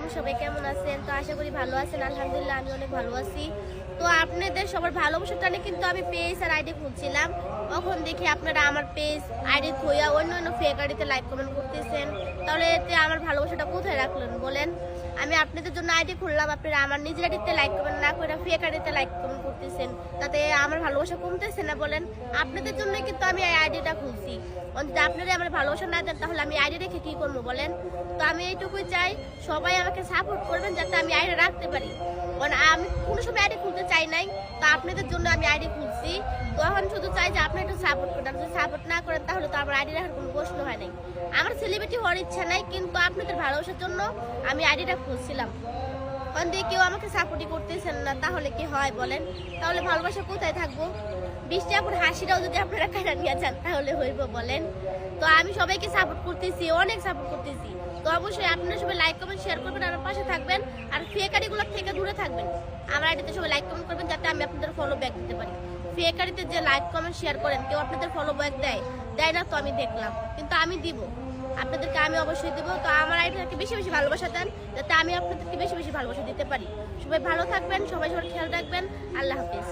আপনি সবাই কেমন আছেন? তো আশা করি ভালো আছেন। আলহামদুলিল্লাহ আমি অনেক ভালো আছি। তো আপনাদের সবার ভালোবাসার টানে কিন্তু আমি পেজ আর আইডি খুঁজছিলাম। তখন দেখি আপনারা আমার পেজ আইডি খুইয়া অন্য ফেক আইডিতে লাইক কমেন্ট করতেছেন। তাহলে এতে আমার ভালোবাসাটা কোথায় রাখলেন বলেন? আমি আপনাদের জন্য আইডি খুললাম, আপনারা আমার নিজের আইডিতে লাইক কমেন্ট না করে ফেক আইডিতে লাইক কমেন্ট করতেছেন। তাতে আমার ভালোবাসা কমতেছে না বলেন? আপনাদের জন্যই কিন্তু আমি এই আইডিটা খুলছি। যদি আপনারা আমার ভালোবাসা না দেন তাহলে আমি আইডি রেখে কি করবো বলেন? তো আমি এইটুকুই চাই, সবাই আমাকে সাপোর্ট করবেন যাতে আমি আইডি রাখতে পারি। কারণ আমি কোনো সময় আইডি খুলতে চাই নাই, তো আপনাদের জন্য আমি আইডি খুলছি। তো এখন শুধু চাই যে আপনি একটু সাপোর্ট করেন। যদি সাপোর্ট না করেন তাহলে তো আমার আইডি রাখার কোনো প্রশ্ন হয় নাই। আমার সেলিব্রিটি হওয়ার ইচ্ছা নাই, কিন্তু আপনাদের ভালোবাসার জন্য আমি আইডিটা খুলছিলাম। কারণ দিয়ে কেউ আমাকে সাপোর্টই করতেছেন না, তাহলে কি হয় বলেন? তাহলে ভালোবাসা কোথায় থাকবো? 20টা এখন হাসিটাও যদি আপনারা কাটা নিয়ে যান তাহলে হইব বলেন? তো আমি সবাইকে সাপোর্ট করতেছি, অনেক সাপোর্ট করতেছি। তো অবশ্যই আপনারা সবাই লাইক কমেন্ট শেয়ার করবেন, আমার পাশে থাকবেন। আর ফেক আইডিগুলো থেকে দূরে থাকবেন। আমার আইডিতে সবাই লাইক কমেন্ট করবেন যাতে আমি আপনাদের ফলো ব্যাক দিতে পারি। ফেক আইডিতে যে লাইক কমেন্ট শেয়ার করেন, কেউ আপনাদের ফলো ব্যাক দেয় না? তো আমি দেখলাম, কিন্তু আমি দিব, আপনাদেরকে আমি অবশ্যই দিব। তো আমার আইডিটাকে বেশি বেশি ভালোবাসা দেন যাতে আমি আপনাদেরকে বেশি বেশি ভালোবাসা দিতে পারি। সবাই ভালো থাকবেন, সবাই সবার খেয়াল রাখবেন। আল্লাহ হাফিজ।